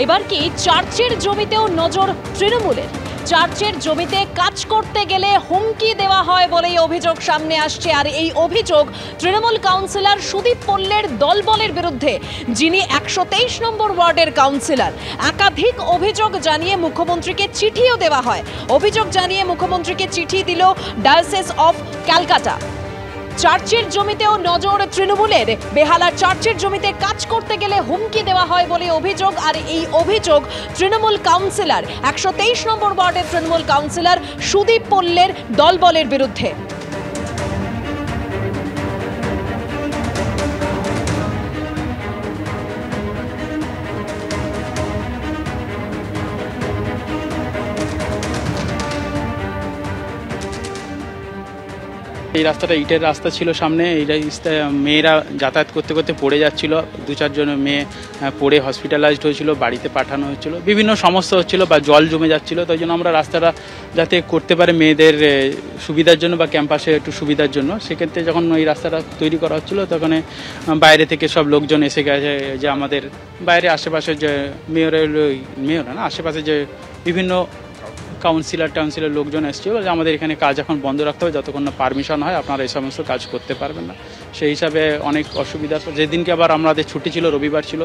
এবার কি চার্চের জমিতেও নজর তৃণমূলের? চার্চের জমিতে কাজ করতে গেলে হুমকি দেওয়া হয় বলেই অভিযোগ সামনে আসছে। আর এই অভিযোগ তৃণমূল কাউন্সিলর সুদীপ পল্লের দলবলের বিরুদ্ধে, যিনি 123 নম্বর ওয়ার্ডের কাউন্সিলর। একাধিক অভিযোগ জানিয়ে মুখ্যমন্ত্রীকে চিঠিও দেওয়া হয়। অভিযোগ জানিয়ে মুখ্যমন্ত্রীকে চিঠি দিল ডায়োসিস অফ ক্যালকাটা। চার্চের জমিতেও নজর তৃণমূলের। বেহালার চার্চের জমিতে কাজ করতে গেলে হুমকি দেওয়া হয় বলে অভিযোগ। আর এই অভিযোগ তৃণমূল কাউন্সিলর, 123 নম্বর ওয়ার্ডের তৃণমূল কাউন্সিলর সুদীপ পল্লের দলবলের বিরুদ্ধে। এই রাস্তাটা ইটের রাস্তা ছিল সামনে। এই রাস্তায় মেয়েরা যাতায়াত করতে করতে পড়ে যাচ্ছিল। 2-4 জন মেয়ে পড়ে হসপিটালাইজড হয়েছিল, বাড়িতে পাঠানো হয়েছিল, বিভিন্ন সমস্যা হচ্ছিল বা জল জমে যাচ্ছিল। তাই জন্য আমরা রাস্তাটা যাতে করতে পারে মেয়েদের সুবিধার জন্য বা ক্যাম্পাসে একটু সুবিধার জন্য, সেক্ষেত্রে যখন এই রাস্তাটা তৈরি করা হচ্ছিল তখন বাইরে থেকে সব লোকজন এসে গেছে। যে আমাদের বাইরে আশেপাশে যে মেয়র না আশেপাশে যে বিভিন্ন কাউন্সিলর লোকজন এসছে, যে আমাদের এখানে কাজ এখন বন্ধ রাখতে হবে, যতক্ষণ না পারমিশন হয় আপনারা এই সমস্ত কাজ করতে পারবেন না। সেই হিসাবে অনেক অসুবিধা। যেদিনকে আবার আমাদের ছুটি ছিল, রবিবার ছিল,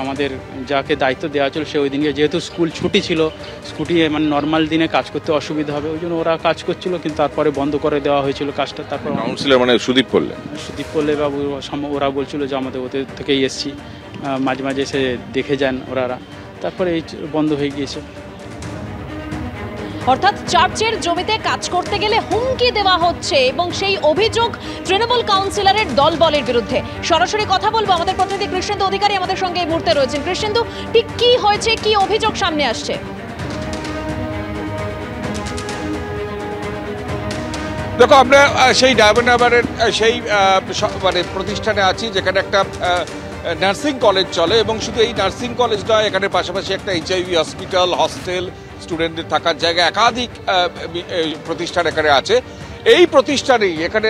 আমাদের যাকে দায়িত্ব দেওয়া ছিল সে ওই দিনকে যেহেতু স্কুল ছুটি ছিল, স্কুটি মানে নর্মাল দিনে কাজ করতে অসুবিধা হবে, ওই জন্য ওরা কাজ করছিল, কিন্তু তারপরে বন্ধ করে দেওয়া হয়েছিল কাজটা। তারপর কাউন্সিলর মানে সুদীপ পল্লে বাবু ওরা বলছিল যে আমাদের ওদের থেকেই এসছি, মাঝে মাঝে এসে দেখে যান ওরা, তারপরে এই বন্ধ হয়ে গিয়েছে। অর্থাৎ চার্চের জমিতে কাজ করতে গেলে হুমকি দেওয়া হচ্ছে এবং সেই অভিযোগ তৃণমূল কাউন্সিলরের দলবলের বিরুদ্ধে। সরাসরি কথা বলবো, আমাদের প্রতিনিধি কৃষ্ণেন্দু অধিকারী আমাদের সঙ্গে এই মুহূর্তে রয়েছেন। কৃষ্ণেন্দু, ঠিক কি হয়েছে, কি অভিযোগ সামনে আসছে? দেখো, আমরা সেই ডায়মন্ড হারবারের সেই মানে প্রতিষ্ঠানে আছি, যেখানে একটা নার্সিং কলেজ চলে, এবং শুধু এই নার্সিং কলেজ নয়, এখানে পাশাপাশি একটা HIV হসপিটাল, হস্টেল, স্টুডেন্টদের থাকার জায়গা, একাধিক প্রতিষ্ঠান এখানে আছে। এই প্রতিষ্ঠানেই এখানে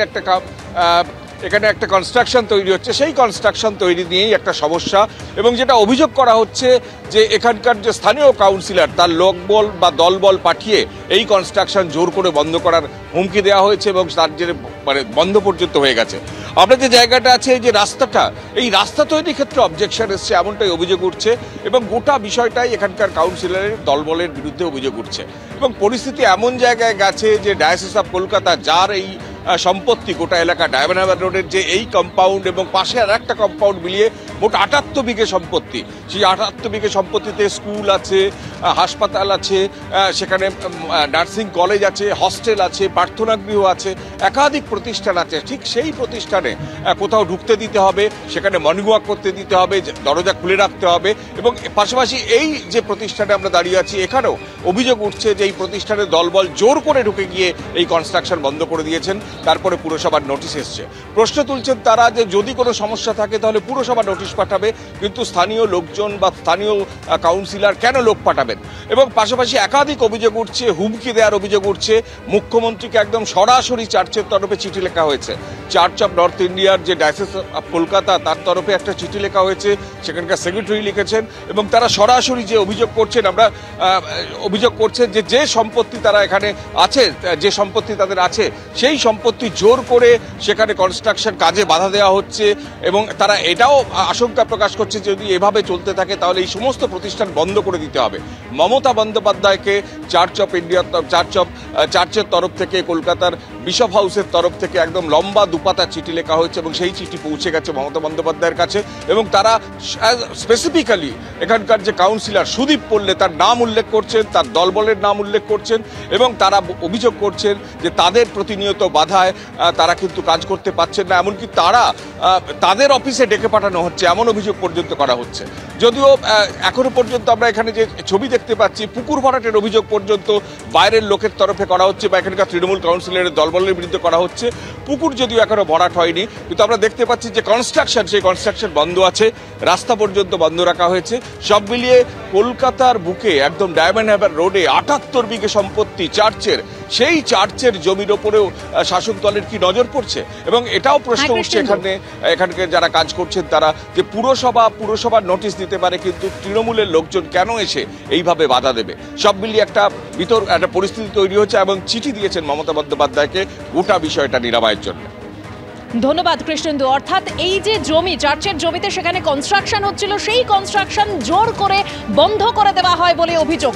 একটা কনস্ট্রাকশন তৈরি হচ্ছে। সেই কনস্ট্রাকশন তৈরি নিয়েই একটা সমস্যা, এবং যেটা অভিযোগ করা হচ্ছে যে এখানকার যে স্থানীয় কাউন্সিলর তার লোকবল বা দলবল পাঠিয়ে এই কনস্ট্রাকশন জোর করে বন্ধ করার হুমকি দেওয়া হয়েছে, এবং তার যে মানে বন্ধ পর্যন্ত হয়ে গেছে। আপনার যে জায়গাটা আছে, এই যে রাস্তাটা, এই রাস্তা তৈরির ক্ষেত্রে অবজেকশন এসছে, এমনটাই অভিযোগ উঠছে, এবং গোটা বিষয়টাই এখানকার কাউন্সিলরের দলবলের বিরুদ্ধে অভিযোগ উঠছে। এবং পরিস্থিতি এমন জায়গায় গেছে যে ডায়োসিস অফ কলকাতা, যার এই সম্পত্তি গোটা এলাকা ডায়মন্ড হারবার রোডের যে এই কম্পাউন্ড এবং পাশে আর একটা কম্পাউন্ড মিলিয়ে মোট 78 বিঘে সম্পত্তি। সেই 78 বিঘে সম্পত্তিতে স্কুল আছে, হাসপাতাল আছে, সেখানে নার্সিং কলেজ আছে, হস্টেল আছে, প্রার্থনা গৃহ আছে, একাধিক প্রতিষ্ঠান আছে। ঠিক সেই প্রতিষ্ঠানে কোথাও ঢুকতে দিতে হবে, সেখানে মর্নিং ওয়াক করতে দিতে হবে, দরজা খুলে রাখতে হবে। এবং পাশাপাশি এই যে প্রতিষ্ঠানে আমরা দাঁড়িয়ে আছি, এখানেও অভিযোগ উঠছে যে এই প্রতিষ্ঠানের দলবল জোর করে ঢুকে গিয়ে এই কনস্ট্রাকশন বন্ধ করে দিয়েছেন। তারপরে পুরসভার নোটিশ এসছে। প্রশ্ন তুলছেন তারা যে যদি কোনো সমস্যা থাকে তাহলে পুরসভা নোটিশ পাঠাবে, কিন্তু স্থানীয় লোকজন বা স্থানীয় কাউন্সিলর কেন লোক পাঠাবেন? এবং পাশাপাশি একাধিক অভিযোগ উঠছে, হুমকি দেওয়ার অভিযোগ উঠছে। মুখ্যমন্ত্রীকে একদম সরাসরি চার্চের তরফে চিঠি লেখা হয়েছে। চার্চ অফ নর্থ ইন্ডিয়ার যে ডায়োসিস অফ কলকাতা, তার তরফে একটা চিঠি লেখা হয়েছে, সেখানকার সেক্রেটারি লিখেছেন, এবং তারা সরাসরি যে অভিযোগ করছেন যে সম্পত্তি তারা এখানে আছে, যে সম্পত্তি তাদের আছে, সেই সম্পত্তি জোর করে সেখানে কনস্ট্রাকশন কাজে বাধা দেওয়া হচ্ছে। এবং তারা এটাও আশঙ্কা প্রকাশ করছে যদি এভাবে চলতে থাকে তাহলে এই সমস্ত প্রতিষ্ঠান বন্ধ করে দিতে হবে। মমতা বন্দ্যোপাধ্যায়কে চার্চের তরফ থেকে, কলকাতার বিশপ হাউসের তরফ থেকে একদম লম্বা দুপাতা চিঠি লেখা হয়েছে, এবং সেই চিঠি পৌঁছে গেছে মমতা বন্দ্যোপাধ্যায়ের কাছে। এবং তারা স্পেসিফিক্যালি এখানকার যে কাউন্সিলর সুদীপ পল্লে, তার নাম উল্লেখ করছেন, তার দলবলের নাম উল্লেখ করছেন, এবং তারা অভিযোগ করছেন যে তাদের প্রতিনিয়ত বাধায় তারা কিন্তু কাজ করতে পারছেন না, এমনকি তাদের অফিসে ডেকে পাঠানো হচ্ছে, এমন অভিযোগ পর্যন্ত করা হচ্ছে। যদিও এখনো পর্যন্ত আমরা এখানে যে ছবি দেখতে পাচ্ছি, পুকুর ভরাটের অভিযোগ পর্যন্ত বাইরের লোকের তরফে করা হচ্ছে বা এখানকার তৃণমূল কাউন্সিলরের দলবলের বিরুদ্ধে করা হচ্ছে। পুকুর যদিও এখনো ভরাট হয়নি, কিন্তু আমরা দেখতে পাচ্ছি যে সেই কনস্ট্রাকশন বন্ধ আছে, রাস্তা পর্যন্ত বন্ধ রাখা হয়েছে। সব মিলিয়ে কলকাতার বুকে একদম ডায়মন্ড হারবার রোডে 78 বিঘে সম্পত্তি চার্চের, সেই চার্চের জমির ওপরেও শাসক দলের কি নজর পড়ছে? এবং এটাও প্রশ্ন উঠছে এখানকার যারা কাজ করছেন তারা, যে পুরসভার নোটিশ দিতে পারে, কিন্তু তৃণমূলের লোকজন কেন এসে এইভাবে বাধা দেবে? সব মিলিয়ে একটা পরিস্থিতি তৈরি হচ্ছে এবং চিঠি দিয়েছেন মমতা বন্দ্যোপাধ্যায়কে গোটা বিষয়টা নিরাময়ের জন্য। ধন্যবাদ কৃষ্ণেন্দু। অর্থাৎ এই যে জমি, চার্চের জমিতে সেখানে কনস্ট্রাকশন হচ্ছিল, সেই কনস্ট্রাকশন জোর করে বন্ধ করে দেওয়া হয় বলে অভিযোগ।